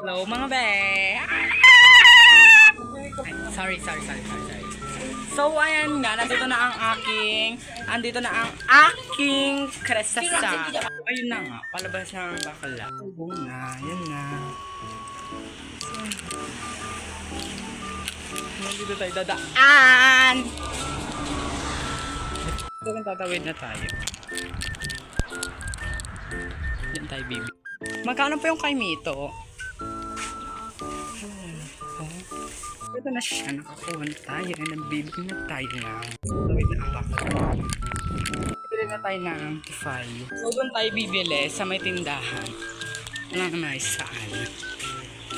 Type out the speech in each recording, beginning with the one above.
Hello mga be! Sorry. So ayan nga, andito na ang aking krasasa. Ayun na nga, palabas na ang bakala. Oo na, yun na. Nandito tayo dadaan! So tatawid na tayo. Yan tayo, baby. Magkano pa yung kay Mito? Ito na siya, nakakuha na tayo. Nabibig na tayo na. Tawid na ang bakala. Bibili na tayo ng Tify. So doon tayo bibili sa may tindahan. Wala na saan.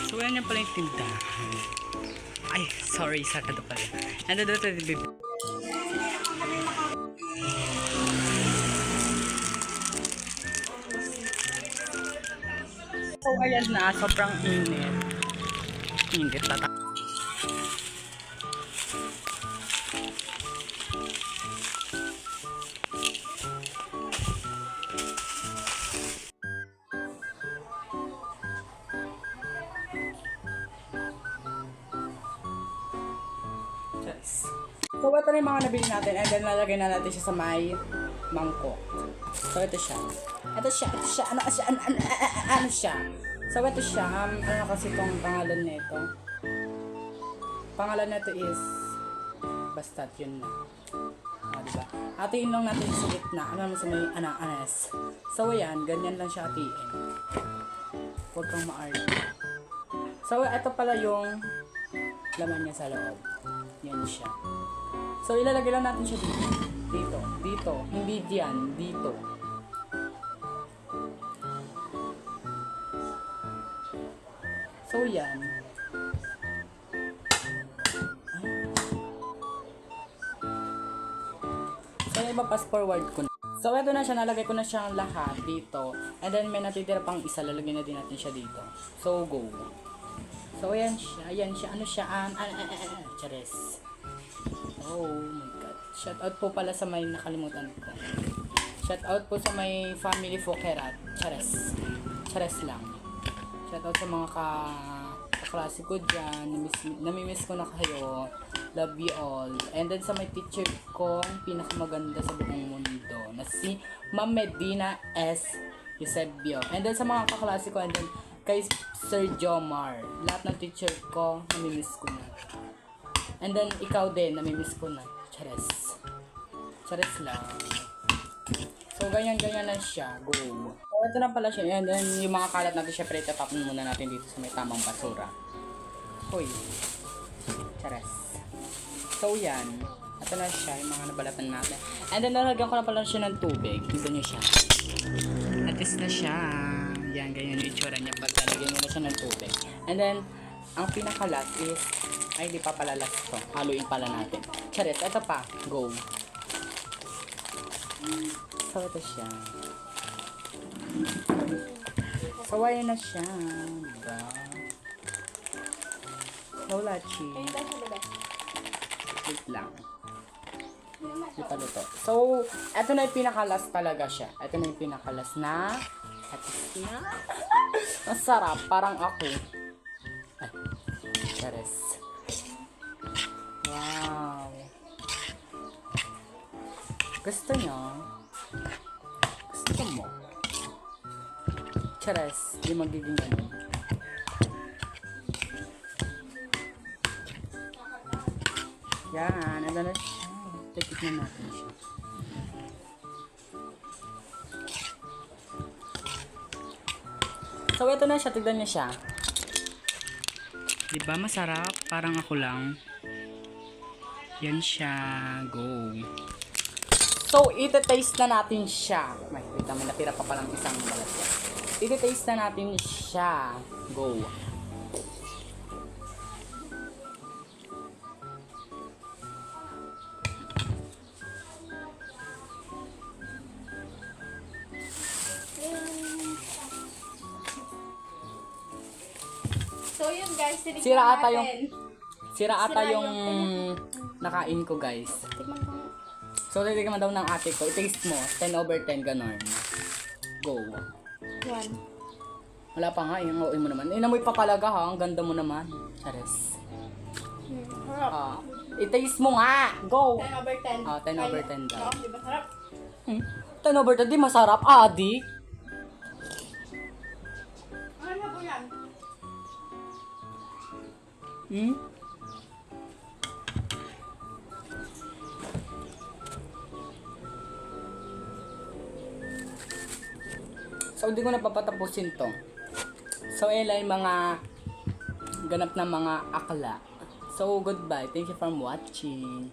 So yan yung pala yung tindahan. Ay, sorry, sarado pala. Nandito tayo bibili. So ayan na, sobrang init. Init tata. So ito na yung mga nabili natin and then lalagay na natin siya sa may mangkok. So ito siya. Ano siya? So ito siya, ano kasi itong pangalan nito? Pangalan nito is basta yun na. Diba? Hatiin lang natin sa gitna. Ano sa may anas. So ayan, ganyan lang siya hatiin. Huwag kang ma-argue. So ito pala yung laman niya sa loob. Yan siya. So ilalagay lang natin siya dito. Dito. Hindi diyan. Dito. So yan. So iba pass forward ko na. So ito na siya. Nalagay ko na siyang lahat dito. And then may natitira pang isa. Lalagay na din natin siya dito. So go. So ayan siya. Ayan siya. Ano siya? Chares. Oh my god. Shout out po pala sa may nakalimutan ko. Shout out po sa may family Fokerat. Chares. Chares lang. Shout out sa mga kaklase ko dyan. Namimiss ko na kayo. Love you all. And then sa may teacher ko, pinakamaganda sa buong mundo na si Ma'am Medina S. Eusebio. And then sa mga kaklase ko, and then kay Sir Jomar. Lahat ng teacher ko, namimiss ko na. And then, ikaw din, namimiss ko na. Chares. Chares lang. So, ganyan lang siya. Go. So, ito na pala siya. And then, yung mga kalat natin, syempre, itatapon muna natin dito sa may tamang basura. Hoy. Chares. So, yan. Ito na siya, yung mga nabalatan natin. And then, nalagyan ko na pala siya ng tubig. Ito nyo siya. Atis na siya. Yan, ganyan yung itsura niya pag nalagyan mo na siya ng tubig. And then, ang pinakalat is, ay, di pa pala last to. Haluin pala natin. Charet, ito pa. Go. So, ito siya. So, ayan na siya. Diba? So, lachi. Wait lang. Di pa luto. So, ito na yung pinakalas talaga siya. Ito na yung pinakalas na atis na. Ang sarap. Parang ako. Ay. Chares. Wow. Gusto nyo? Gusto mo? Chares. Di magiging ano. Yan. Ano na siya? Tikit na natin siya. So, ito na siya. Tignan niya siya. Diba masarap? Parang ako lang. Yan siya. Go. So, iti-taste na natin siya. May natira pa palang isang balat yan. Iti-taste na natin siya. Go. So yun guys, Sira ata yung nakain ko guys. Tikman ko. So titigman daw ng ate ko. I-taste mo. 10/10 ganon. Go. 1. Wala pa nga, yung OA mo naman. Inamoy pa palaga ha, ang ganda mo naman. Chares. Sarap. I-taste mo nga! Go! 10 over 10. 10 over 10 daw. Oo, di ba sarap? 10 over 10, di masarap. Adik! Ano na po yan? So, hindi ko na papatapusin to. So, yan yung mga ganap na mga akla. So, goodbye. Thank you for watching.